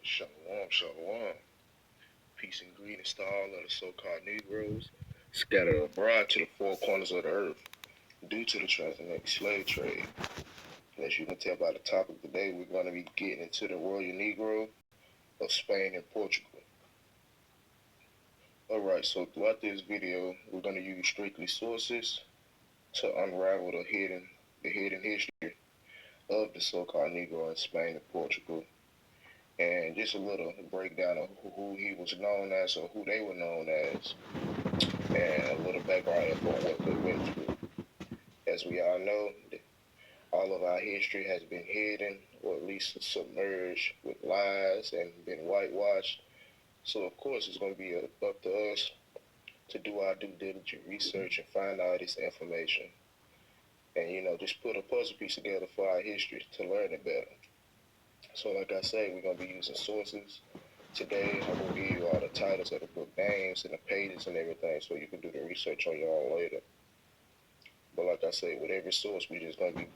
Shalom, shalom. Peace and greetings to all of the so-called Negroes scattered abroad to the four corners of the earth due to the transatlantic slave trade. As you can tell by the topic today, we're going to be getting into the Royal Negro of Spain and Portugal. Alright, so throughout this video, we're going to use strictly sources to unravel the hidden history of the so-called Negro in Spain and Portugal, and just a little breakdown of who he was known as or who they were known as, and a little background info on what they went through. As we all know, all of our history has been hidden or at least submerged with lies and been whitewashed. So of course it's going to be up to us to do our due diligence research and find out this information. And just put a puzzle piece together for our history to learn it better. So like I said, we're going to be using sources. Today, I'm going to give you all the titles of the book names and the pages and everything so you can do the research on your own later. But like I said, with every source, we're just going to be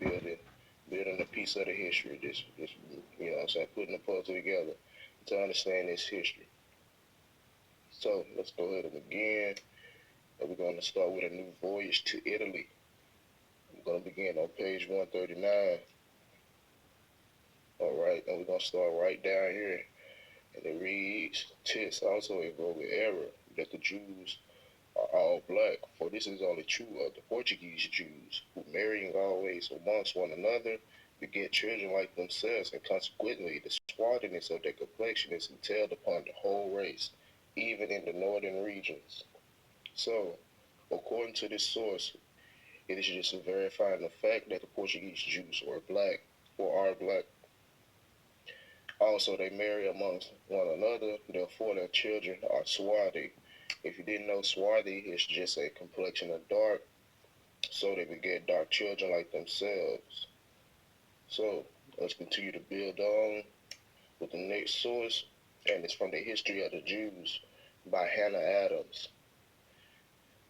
building a piece of the history, just putting the puzzle together to understand this history. So let's go ahead and begin. And we're going to start with a new voyage to Italy. We're going to begin on page 139. All right, and we're going to start right down here. And it reads, "'Tis also a vulgar error that the Jews are all black, for this is only true of the Portuguese Jews, who marrying always amongst one another, beget children like themselves, and consequently the swarthiness of their complexion is entailed upon the whole race, even in the northern regions." So, according to this source, it is just verifying the fact that the Portuguese Jews are black, or are black. Also, they marry amongst one another, therefore their children are swarthy. If you didn't know, swarthy is just a complexion of dark, so they beget dark children like themselves. So, let's continue to build on with the next source, and it's from the History of the Jews by Hannah Adams.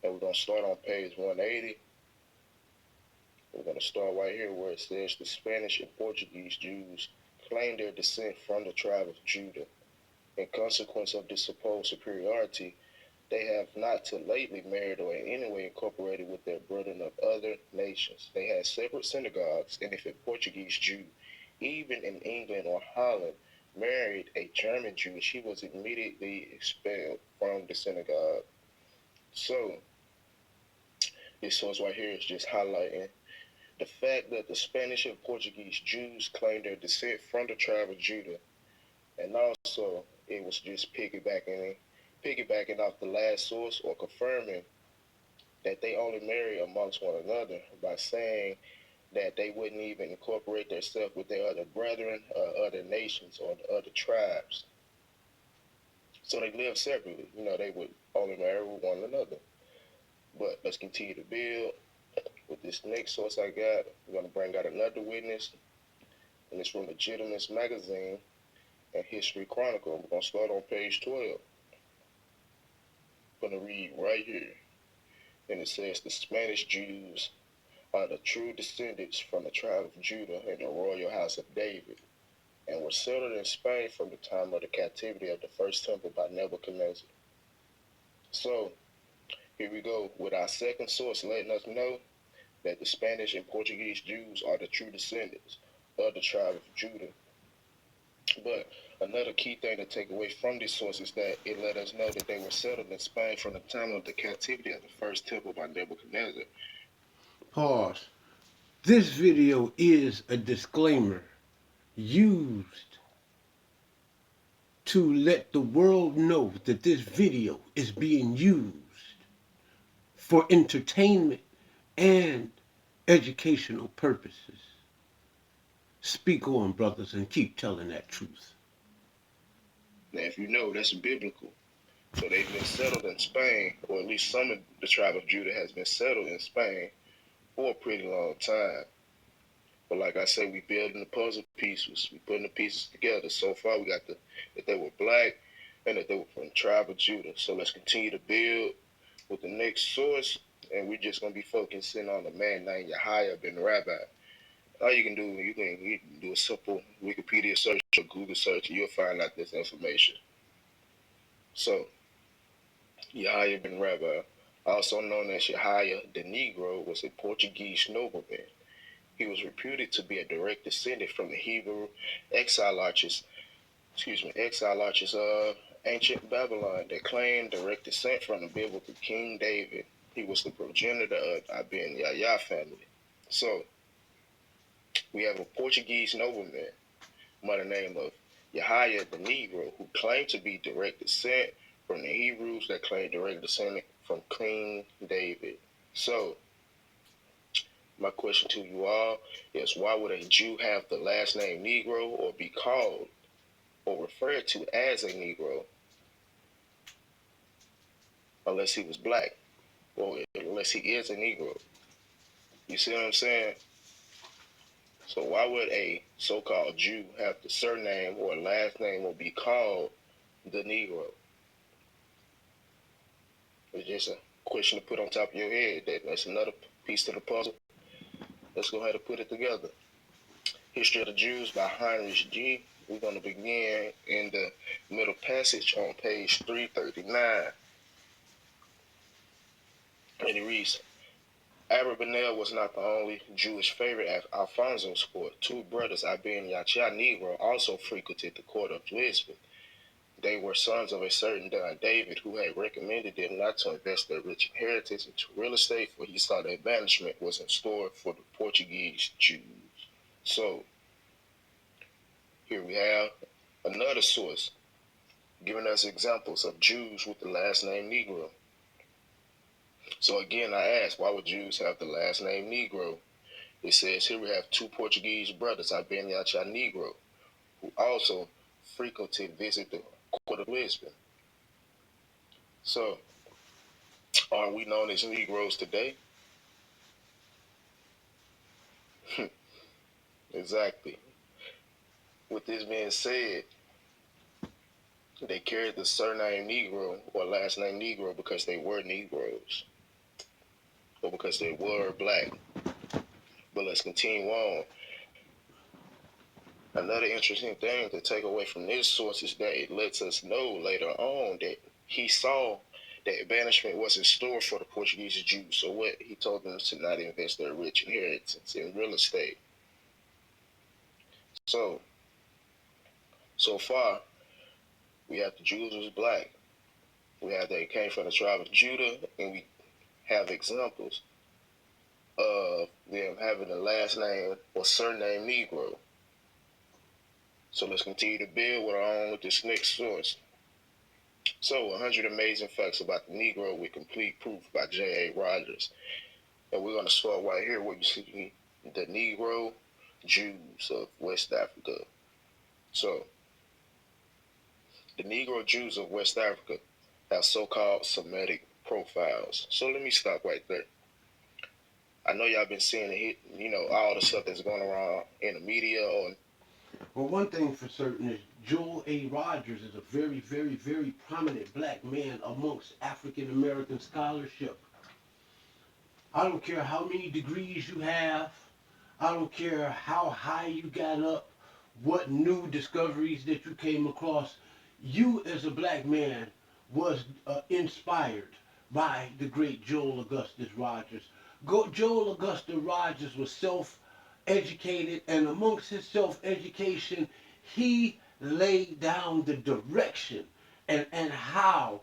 And we're going to start on page 180. We're going to start right here where it says the Spanish and Portuguese Jews claim their descent from the tribe of Judah. In consequence of this supposed superiority, they have not till lately married or in any way incorporated with their brethren of other nations. They had separate synagogues, and if a Portuguese Jew, even in England or Holland, married a German Jew, she was immediately expelled from the synagogue. So, this source right here is just highlighting the fact that the Spanish and Portuguese Jews claim their descent from the tribe of Judah, and also it was just piggybacking off the last source, or confirming that they only marry amongst one another by saying that they wouldn't even incorporate themselves with their other brethren, other nations, or the other tribes. So they live separately. They would only marry with one another. But let's continue to build. With this next source I got, we're going to bring out another witness, and it's from Legitimates Magazine and History Chronicle. We're going to start on page 12. I'm going to read right here. And it says, "The Spanish Jews are the true descendants from the tribe of Judah and the royal house of David, and were settled in Spain from the time of the captivity of the first temple by Nebuchadnezzar." So, here we go with our second source letting us know that the Spanish and Portuguese Jews are the true descendants of the tribe of Judah. But another key thing to take away from this source is that it let us know that they were settled in Spain from the time of the captivity of the first temple by Nebuchadnezzar. Pause. This video is a disclaimer used to let the world know that this video is being used for entertainment and educational purposes. Speak on, brothers, and keep telling that truth. Now, if you know, that's biblical. So they've been settled in Spain, or at least some of the tribe of Judah has been settled in Spain for a pretty long time. But like I said, we building the puzzle pieces. We putting the pieces together. So far, we got that they were black and that they were from the tribe of Judah. So let's continue to build with the next source, and we're just going to be focusing on a man named Yahya ben Rabbi. All you can do a simple Wikipedia search or Google search, and you'll find out this information. So, Yahya bin Rabbi, also known as Yahya the Negro, was a Portuguese nobleman. He was reputed to be a direct descendant from the Hebrew exilarchs, exilarchs of ancient Babylon that claimed direct descent from the biblical King David. He was the progenitor of Ibn Yahya family. So, we have a Portuguese nobleman by the name of Yahya the Negro, who claimed to be direct descent from the Hebrews that claimed direct descent from King David. So, my question to you all is, why would a Jew have the last name Negro or be called or referred to as a Negro unless he was black or unless he is a Negro? You see what I'm saying? So why would a so-called Jew have the surname or last name or be called the Negro? It's just a question to put on top of your head. That's another piece to the puzzle. Let's go ahead and put it together. History of the Jews by Heinrich G. We're going to begin in the middle passage on page 339. And it reads, Abravanel was not the only Jewish favorite at Alfonso's court. Two brothers, Ibn Yachia Negro, also frequented the court of Lisbon. They were sons of a certain Don David, who had recommended them not to invest their rich inheritance into real estate, for he saw that banishment was in store for the Portuguese Jews. So, here we have another source giving us examples of Jews with the last name Negro. So again, I ask, why would Jews have the last name Negro? It says here we have two Portuguese brothers, Ibn Yachia Negro, who also frequented visit the court of Lisbon. So, are we known as Negroes today? Exactly. With this being said, they carried the surname Negro or last name Negro because they were Negroes or because they were black. But let's continue on. Another interesting thing to take away from this source is that it lets us know later on that he saw that banishment was in store for the Portuguese Jews. So what he told them to not invest their rich inheritance in real estate. So so far we have the Jews was black. We have they came from the tribe of Judah, and we have examples of them having the last name or surname Negro. So let's continue to build with this next source. So, 100 Amazing Facts About the Negro with Complete Proof by J.A. Rogers. And we're going to start right here where you see the Negro Jews of West Africa. So, the Negro Jews of West Africa have so-called Semitic profiles. So let me stop right there. I know y'all been seeing it, all the stuff that's going around in the media or Well, one thing for certain is Joel A. Rogers is a very, very, very prominent black man amongst African American scholarship. I don't care how many degrees you have. I don't care how high you got up, what new discoveries that you came across. You, as a black man, was inspired by the great Joel Augustus Rogers. Joel Augustus Rogers was self-educated, and amongst his self-education, he laid down the direction and how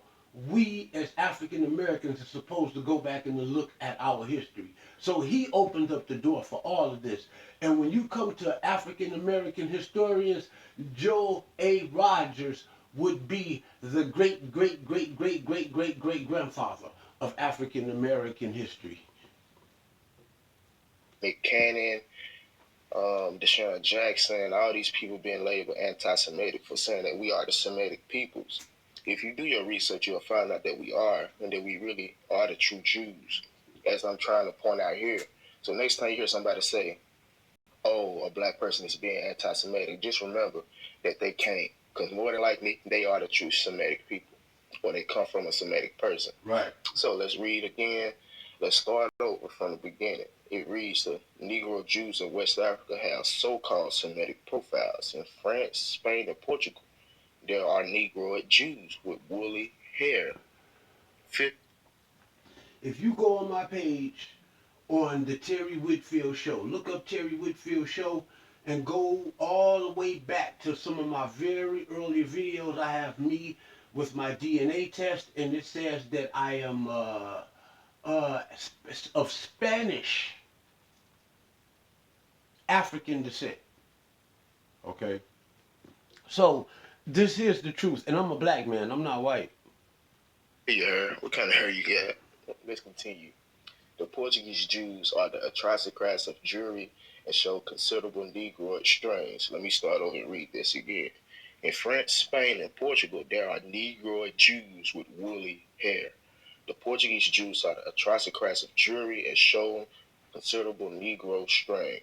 we as African Americans are supposed to go back and look at our history. So he opened up the door for all of this. And when you come to African American historians, Joel A. Rogers would be the great, great, great, great, great, great, great grandfather of African American history. Nick Cannon, Deshaun Jackson, all these people being labeled anti-Semitic for saying that we are the Semitic peoples. If you do your research, you'll find out that we are, and that we really are the true Jews, as I'm trying to point out here. So next time you hear somebody say, oh, a black person is being anti-Semitic, just remember that they can't, because more than likely, they are the true Semitic people, or they come from a Semitic person. Right. So let's read again. Let's start over from the beginning. It reads the Negro Jews in West Africa have so-called Semitic profiles. In France, Spain, and Portugal, there are Negroid Jews with woolly hair. If you go on my page on the Terry Whitfield Show, look up Terry Whitfield Show and go all the way back to some of my very early videos. I have me with my DNA test, and it says that I am of Spanish African descent. Okay, so this is the truth, and I'm a black man. I'm not white. Your hair. What kind of hair you got? Let's continue. The Portuguese Jews are the aristocrats of Jewry and show considerable Negroid strains. Let me start over and read this again. In France, Spain, and Portugal, there are Negroid Jews with woolly hair. The Portuguese Jews are the aristocrats of Jewry and show considerable Negro strain.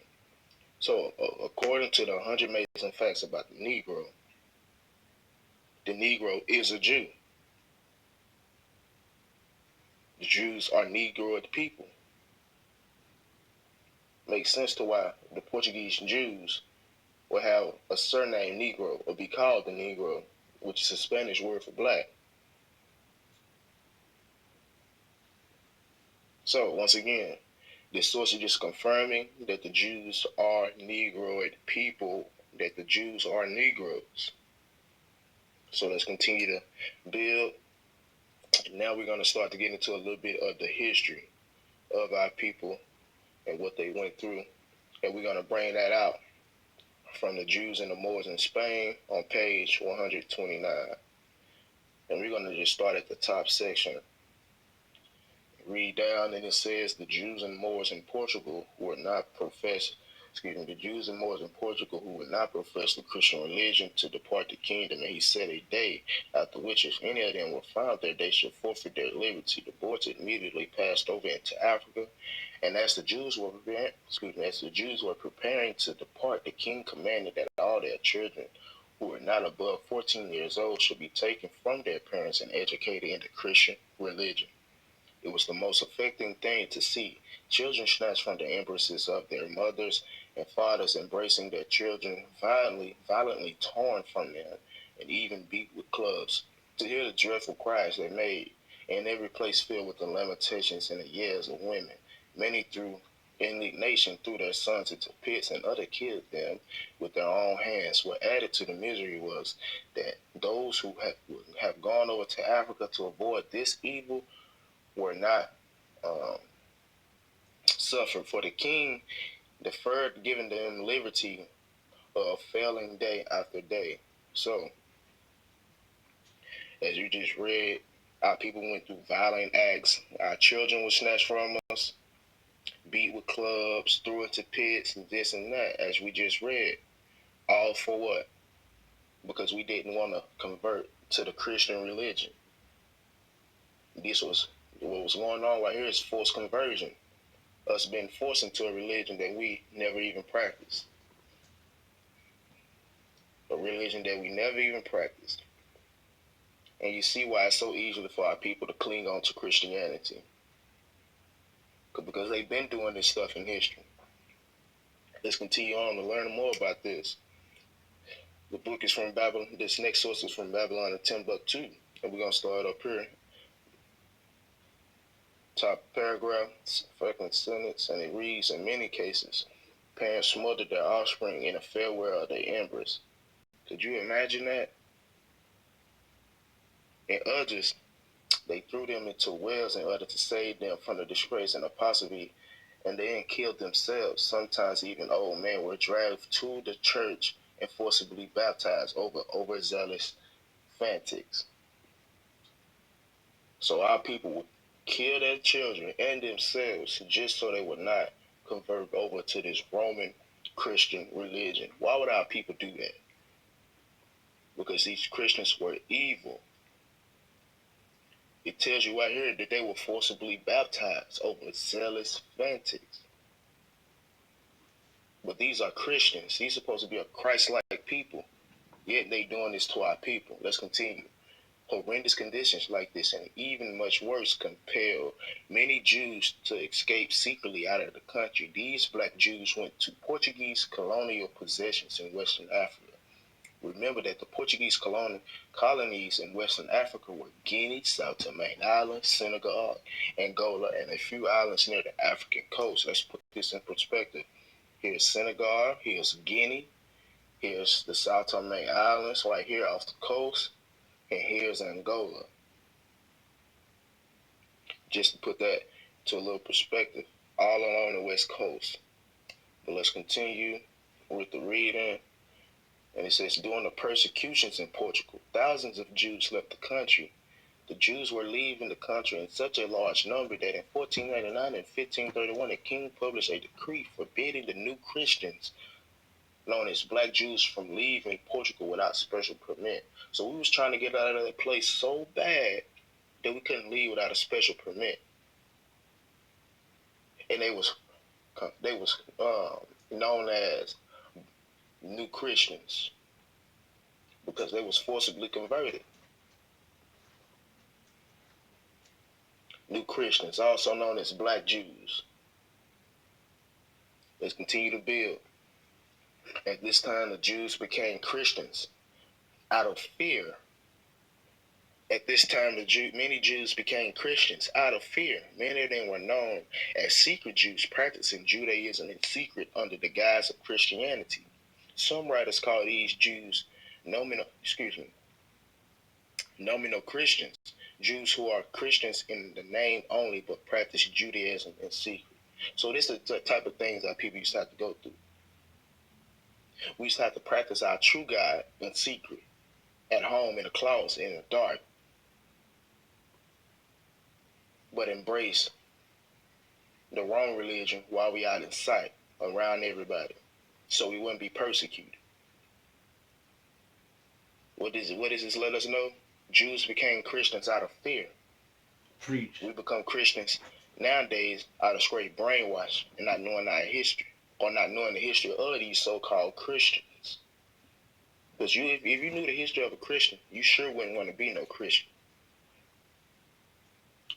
So, according to the 100 amazing facts about the Negro is a Jew. The Jews are Negroid people. Makes sense to why the Portuguese Jews will have a surname Negro or be called the Negro, which is a Spanish word for black. So, once again, this source is just confirming that the Jews are Negroid people, that the Jews are Negroes. So let's continue to build. Now we're going to start to get into a little bit of the history of our people and what they went through. And we're going to bring that out from the Jews and the Moors in Spain on page 129. And we're going to just start at the top section. Read down, and it says the Jews and Moors in Portugal who were not professed, the Jews and Moors in Portugal who would not profess the Christian religion to depart the kingdom. And he set a day after which, if any of them were found there, they should forfeit their liberty. The boys immediately passed over into Africa. And as the Jews were preparing to depart, the king commanded that all their children who were not above 14 years old should be taken from their parents and educated in the Christian religion. It was the most affecting thing to see children snatched from the embraces of their mothers and fathers, embracing their children, violently torn from them, and even beat with clubs. To hear the dreadful cries they made, and every place filled with the lamentations and the yells of women. Many through indignation threw their sons into pits, and others killed them with their own hands. What added to the misery was that those who have gone over to Africa to avoid this evil were not um, suffered, for the king deferred giving them liberty of failing day after day. So, as you just read, our people went through violent acts. Our children were snatched from us, beat with clubs, threw into pits, and this and that, as we just read. All for what? Because we didn't want to convert to the Christian religion. This was what was going on right here is forced conversion. Us being forced into a religion that we never even practiced. A religion that we never even practiced. And you see why it's so easy for our people to cling on to Christianity. Because they've been doing this stuff in history. Let's continue on to learn more about this. The book is from Babylon. This next source is from Babylon and Timbuktu. And we're going to start up here. Top paragraph, second sentence, and it reads, in many cases, parents smothered their offspring in a farewell of their embrace. Could you imagine that? In others, they threw them into wells in order to save them from the disgrace and apostasy, and then killed themselves. Sometimes even old men were dragged to the church and forcibly baptized over overzealous fanatics. So our people would kill their children and themselves just so they would not convert over to this Roman Christian religion. Why would our people do that? Because these Christians were evil. It tells you right here that they were forcibly baptized over zealous fanatics. But these are Christians. These are supposed to be a Christ-like people. Yet they doing this to our people. Let's continue. Horrendous conditions like this, and even much worse, compelled many Jews to escape secretly out of the country. These black Jews went to Portuguese colonial possessions in Western Africa. Remember that the Portuguese colonies in Western Africa were Guinea, South Tome Islands, Senegal, Angola, and a few islands near the African coast. Let's put this in perspective. Here's Senegal, here's Guinea, here's the South Tome Islands right here off the coast, and here's Angola. Just to put that to a little perspective, all along the west coast. But let's continue with the reading. And it says, during the persecutions in Portugal, thousands of Jews left the country. The Jews were leaving the country in such a large number that in 1499 and 1531, the king published a decree forbidding the new Christians, known as black Jews, from leaving Portugal without special permit. So we was trying to get out of that place so bad that we couldn't leave without a special permit. And they was known as new Christians because they was forcibly converted. New Christians, also known as black Jews. Let's continue to build. At this time, the Jews became Christians out of fear. At this time, many Jews became Christians out of fear. Many of them were known as secret Jews, practicing Judaism in secret under the guise of Christianity. Some writers call these Jews nominal Christians, Jews who are Christians in the name only but practice Judaism in secret. So this is the type of things that people used to have to go through. We used to have to practice our true God in secret, at home, in a closet, in the dark, but embrace the wrong religion while we out in sight, around everybody, so we wouldn't be persecuted. What does this let us know? Jews became Christians out of fear. Preach. We become Christians nowadays out of straight brainwash and not knowing our history, or not knowing the history of these so-called Christians. Because if you knew the history of a Christian, you sure wouldn't want to be no Christian.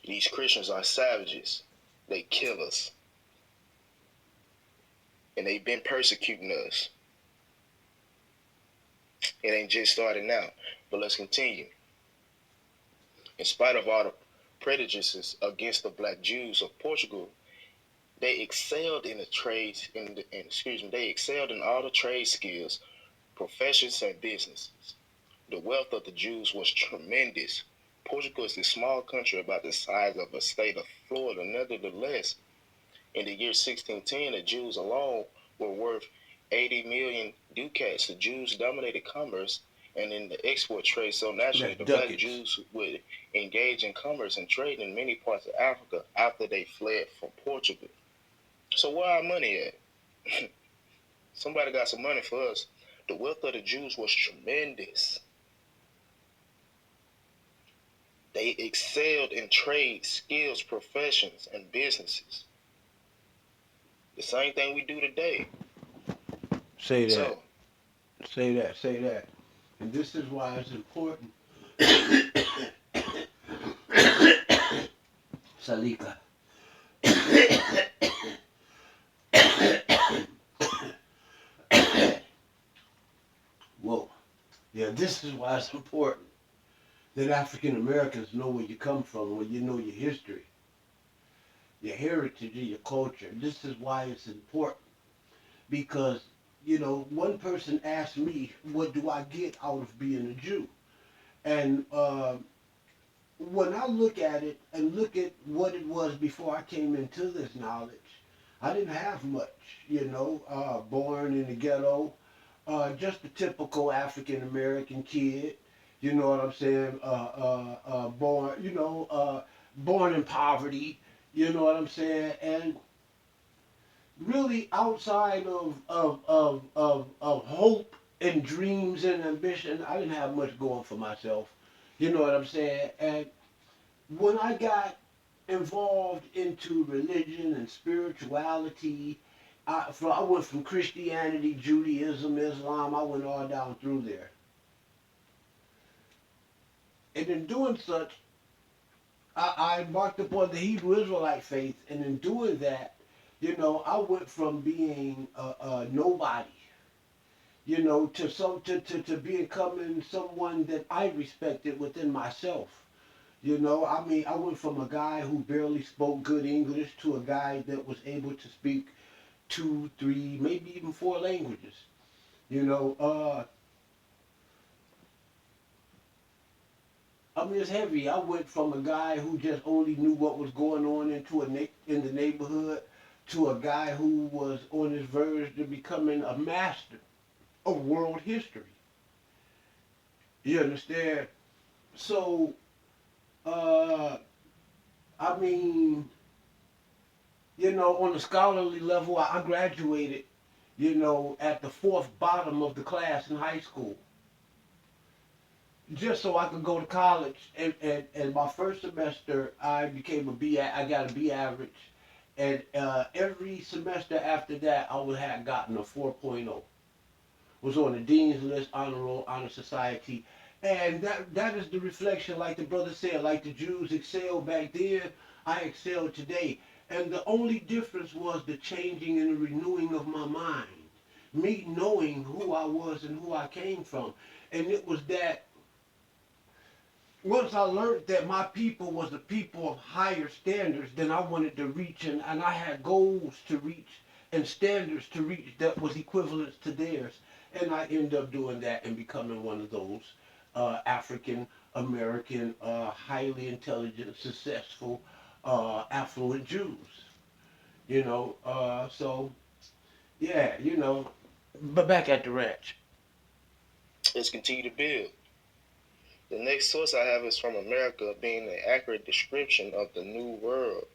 These Christians are savages. They kill us. And they've been persecuting us. It ain't just started now. But let's continue. In spite of all the prejudices against the black Jews of Portugal, they excelled in the trades, they excelled in all the trade skills, professions, and businesses. The wealth of the Jews was tremendous. Portugal is a small country about the size of a state of Florida. Nevertheless, in the year 1610, the Jews alone were worth 80 million ducats. The Jews dominated commerce and in the export trade, so naturally the black Jews would engage in commerce and trade in many parts of Africa after they fled from Portugal. So where our money at? Somebody got some money for us. The wealth of the Jews was tremendous. They excelled in trade, skills, professions, and businesses. The same thing we do today. Say that. Say that. And this is why it's important. Salika. Whoa. Yeah, this is why it's important that African Americans know where you come from, where you know your history, your heritage, and your culture. This is why it's important. Because, one person asked me, what do I get out of being a Jew? And when I look at it and look at what it was before I came into this knowledge, I didn't have much, born in the ghetto, just a typical African American kid, you know what I'm saying, born in poverty, you know what I'm saying, and really outside of hope and dreams and ambition, I didn't have much going for myself, you know what I'm saying, and when I got involved into religion and spirituality, I went from Christianity, Judaism, Islam, I went all down through there. And in doing such, I embarked upon the Hebrew Israelite faith, and in doing that, I went from being a nobody, to becoming someone that I respected within myself. I mean, I went from a guy who barely spoke good English to a guy that was able to speak two, three, maybe even four languages. You know, uh, I mean, it's heavy. I went from a guy who just only knew what was going on in the neighborhood to a guy who was on his verge to becoming a master of world history. You understand? So, uh, I mean, on the scholarly level, I graduated, at the fourth bottom of the class in high school, just so I could go to college. And my first semester, I became I got a B average. And every semester after that, I would have gotten a 4.0. Was on the dean's list, honor roll, honor society, and that is the reflection. Like the brother said, like the Jews excelled back then, I excelled today, and the only difference was the changing and the renewing of my mind, me knowing who I was and who I came from, and it was that once I learned that my people was a people of higher standards, then I wanted to reach, and I had goals to reach and standards to reach that was equivalent to theirs. And I ended up doing that and becoming one of those African American, highly intelligent, successful, affluent Jews. So yeah, but back at the ranch. Let's continue to build. The next source I have is from America, being an accurate description of the New World.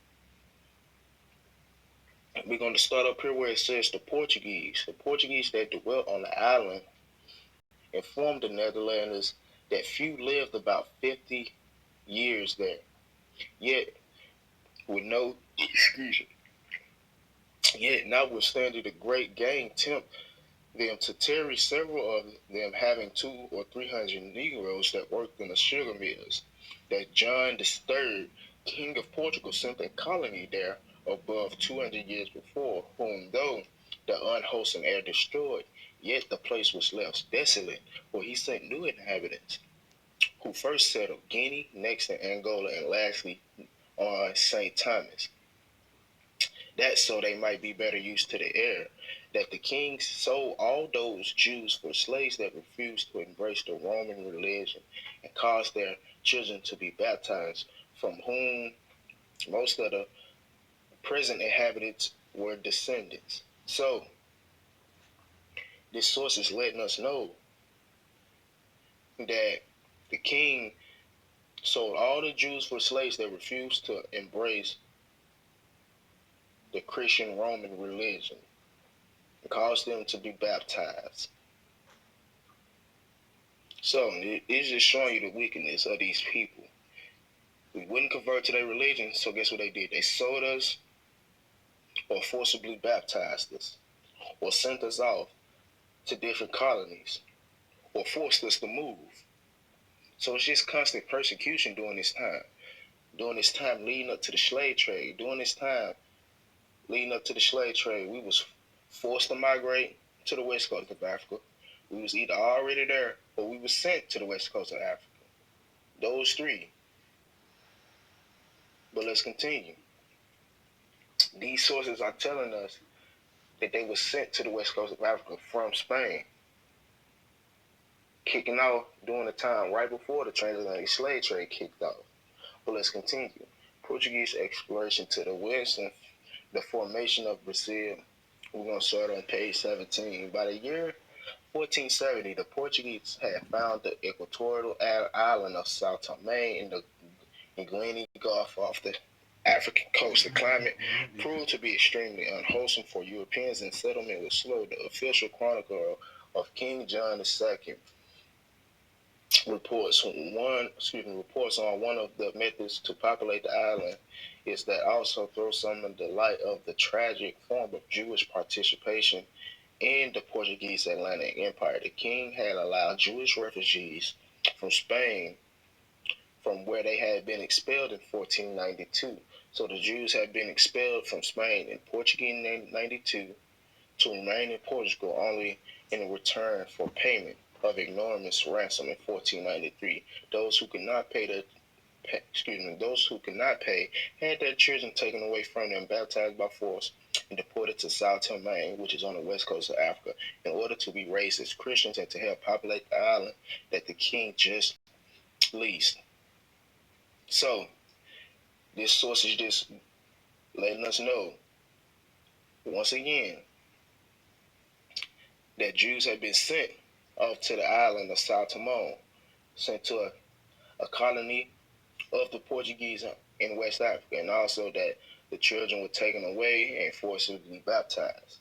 We're going to start up here where it says the Portuguese. The Portuguese that dwelt on the island informed the Netherlanders that few lived about 50 years there. Yet, with no, excuse me, yet notwithstanding the great gang tempt them to tarry, several of them having 200 or 300 Negroes that worked in the sugar mills, that John the Third, King of Portugal, sent a colony there above 200 years before, whom though the unwholesome air destroyed, yet the place was left desolate, for he sent new inhabitants, who first settled Guinea, next in Angola, and lastly on St. Thomas, that so they might be better used to the air, that the king sold all those Jews for slaves that refused to embrace the Roman religion, and caused their children to be baptized, from whom most of the present inhabitants were descendants. So this source is letting us know that the king sold all the Jews for slaves that refused to embrace the Christian Roman religion, and caused them to be baptized. So it's just showing you the wickedness of these people. We wouldn't convert to their religion, so guess what they did? They sold us, or forcibly baptized us, or sent us off to different colonies, or forced us to move. So it's just constant persecution during this time. During this time leading up to the slave trade, we was forced to migrate to the west coast of Africa. We was either already there or we was sent to the west coast of Africa. Those three. But let's continue. These sources are telling us that they were sent to the west coast of Africa from Spain, kicking off during the time right before the transatlantic slave trade kicked off. But let's continue. Portuguese exploration to the west and the formation of Brazil. We're going to start on page 17. By the year 1470, the Portuguese had found the equatorial island of Sao Tome in the Guinea Gulf off the African coast. The climate proved to be extremely unwholesome for Europeans, and settlement was slow. The official chronicle of King John II reports on one of the methods to populate the island is that also throw some of the light of the tragic form of Jewish participation in the Portuguese Atlantic Empire. The king had allowed Jewish refugees from Spain from where they had been expelled in 1492. So the Jews had been expelled from Spain in Portugal in 92 to remain in Portugal only in return for payment of enormous ransom in 1493. Those who could not pay those who could not pay had their children taken away from them, baptized by force, and deported to Sao Tome, which is on the west coast of Africa, in order to be raised as Christians and to help populate the island that the king just leased. So this source is just letting us know once again that Jews have been sent off to the island of Sao Tome, sent to a colony of the Portuguese in West Africa, and also that the children were taken away and forcibly baptized.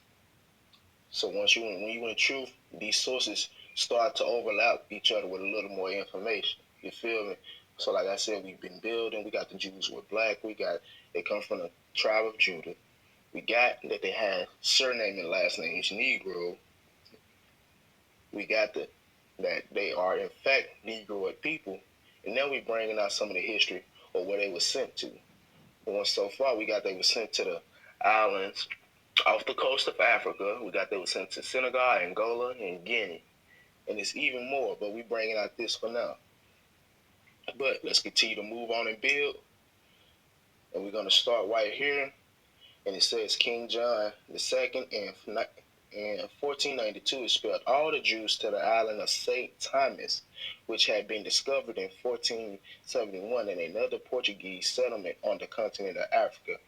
So when you in the truth, these sources start to overlap each other with a little more information. You feel me? So like I said, we've been building. We got the Jews were black. They come from the tribe of Judah. We got that they had surname and last names Negro. We got that they are in fact Negroid people, and now we're bringing out some of the history of where they were sent to. And so far, we got they were sent to the islands off the coast of Africa. We got they were sent to Senegal, Angola, and Guinea, and it's even more. But we're bringing out this for now. But let's continue to move on and build, and we're gonna start right here. And it says King John II in 1492 expelled all the Jews to the island of St. Thomas, which had been discovered in 1471 in another Portuguese settlement on the continent of Africa.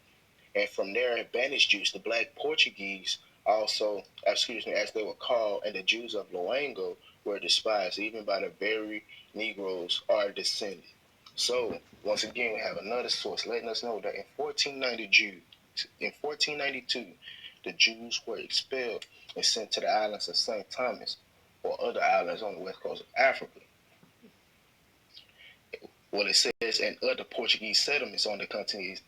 And from there, banished Jews, the Black Portuguese, also, as they were called, and the Jews of Loango were despised, even by the very Negroes are descended. So, once again, we have another source letting us know that in 1492, the Jews were expelled and sent to the islands of St. Thomas or other islands on the west coast of Africa. Well, it says, and other Portuguese settlements on the continent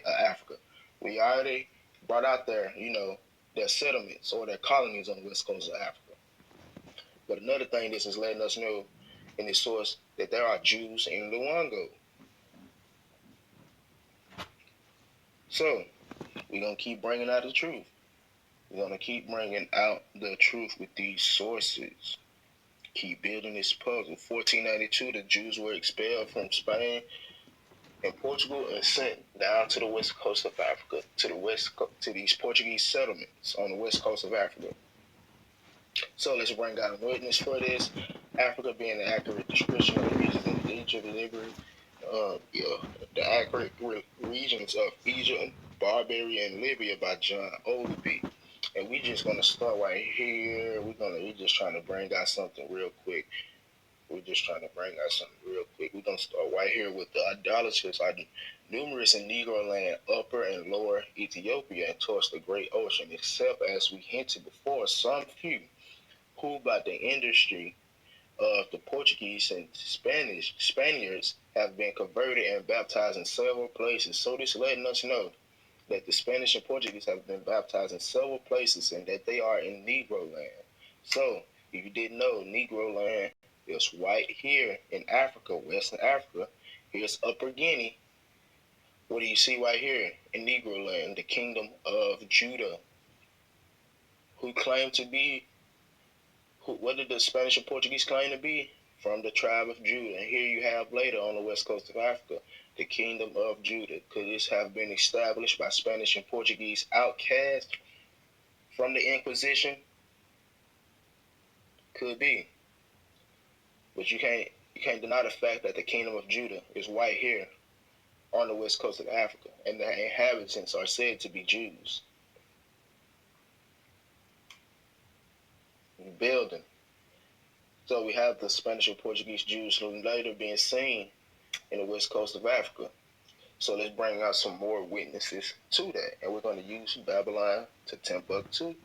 of Africa. We already brought out their settlements or their colonies on the west coast of Africa. But another thing this is letting us know in this source that there are Jews in Luango. So we're going to keep bringing out the truth. We're going to keep bringing out the truth with these sources. Keep building this puzzle. 1492, the Jews were expelled from Spain and Portugal and sent down to the west coast of Africa, to these Portuguese settlements on the west coast of Africa. So let's bring out a witness for this. Africa being an accurate description of the regions in Egypt, the accurate regions of Egypt, Barbary, and Libya by John Oldby. And we just gonna start right here. We're just trying to bring out something real quick. We're gonna start right here with the idolaters are numerous in Negro land, Upper and Lower Ethiopia, and towards the Great Ocean, except as we hinted before, some few who by the industry of the Portuguese and Spaniards have been converted and baptized in several places. So this letting us know that the Spanish and Portuguese have been baptized in several places and that they are in Negro land. So if you didn't know, Negro land is right here in Africa, Western Africa. Here's Upper Guinea. What do you see right here in Negro land? The kingdom of Judah, who claim to be what did the Spanish and Portuguese claim to be? From the tribe of Judah. And here you have later on the west coast of Africa, the kingdom of Judah. Could this have been established by Spanish and Portuguese outcasts from the Inquisition? Could be. But you can't deny the fact that the kingdom of Judah is right here on the west coast of Africa, and the inhabitants are said to be Jews. Building. So we have the Spanish and Portuguese Jews later being seen in the west coast of Africa. So let's bring out some more witnesses to that. And we're going to use Babylon to Timbuktu.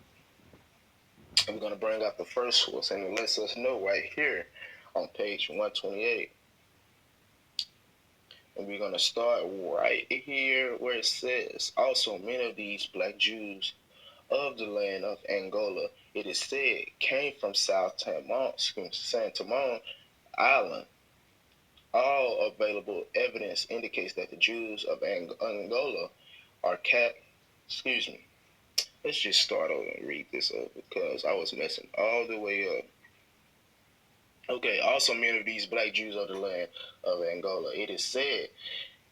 And we're going to bring out the first source, and it lets us know right here on page 128. And we're going to start right here where it says, also many of these black Jews of the land of Angola, it is said, came from San Timon Island, All available evidence indicates that the Jews of Angola are cat. Excuse me. Let's just start over and read this up because I was messing all the way up. Okay, also many of these black Jews of the land of Angola, it is said,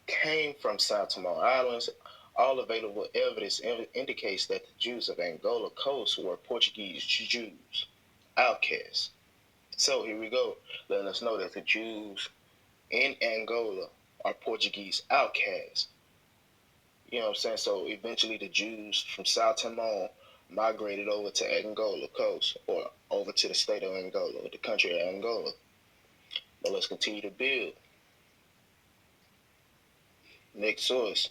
came from South Timor Islands. All available evidence indicates that the Jews of Angola coast were Portuguese Jews, outcasts. So here we go, letting us know that the Jews in Angola are Portuguese outcasts. You know what I'm saying? So eventually the Jews from South Timor migrated over to Angola coast or over to the state of Angola, the country of Angola. But let's continue to build. Next source,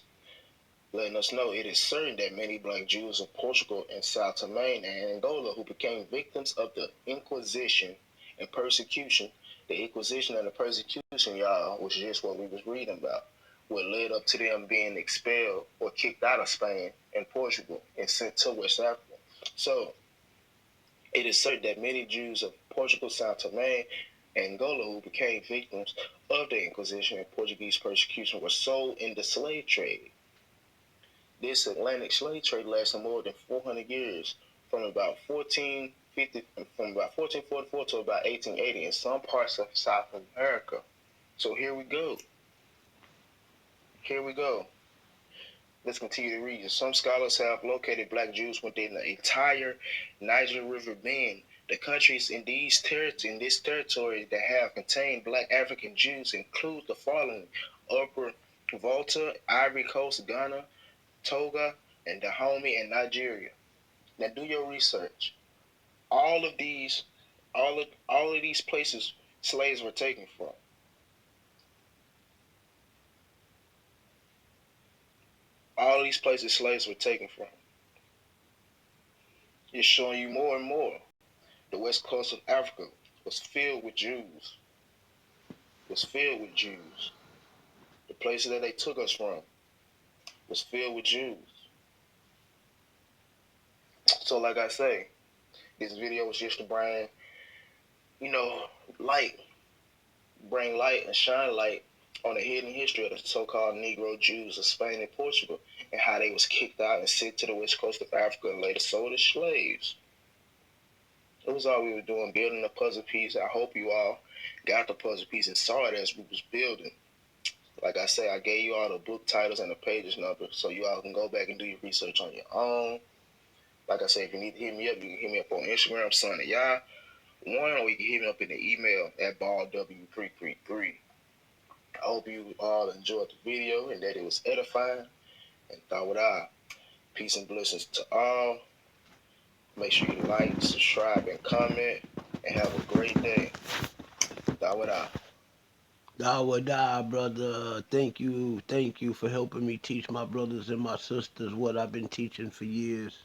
letting us know it is certain that many black Jews of Portugal and South Tome and Angola who became victims of the Inquisition and persecution. The Inquisition and the persecution, y'all, was just what we was reading about. What led up to them being expelled or kicked out of Spain and Portugal and sent to West Africa. So it is certain that many Jews of Portugal, Sao Tome, and Angola who became victims of the Inquisition and Portuguese persecution were sold in the slave trade. This Atlantic slave trade lasted more than 400 years, from about 1450, from about 1444 to about 1880 in some parts of South America. So here we go. Here we go. Let's continue to read. Some scholars have located black Jews within the entire Niger River Bend. The countries in this territory that have contained black African Jews include the following: Upper Volta, Ivory Coast, Ghana, Togo, and Dahomey and Nigeria. Now do your research. All of these, all of these places slaves were taken from. All of these places slaves were taken from. It's showing you more and more. The west coast of Africa was filled with Jews. Was filled with Jews. The places that they took us from was filled with Jews. So, like I say, this video was just to bring, you know, light, bring light and shine light on the hidden history of the so-called Negro Jews of Spain and Portugal and how they was kicked out and sent to the west coast of Africa and later sold as slaves. It was all we were doing, building a puzzle piece. I hope you all got the puzzle piece and saw it as we was building. Like I say, I gave you all the book titles and the pages number so you all can go back and do your research on your own. Like I say, if you need to hit me up, you can hit me up on Instagram, Sonny Yah. One, or you can hit me up in the email at ballw333. I hope you all enjoyed the video and that it was edifying. And Tawada, peace and blessings to all. Make sure you like, subscribe, and comment. And have a great day. Tawada. Dawada, brother. Thank you. Thank you for helping me teach my brothers and my sisters what I've been teaching for years.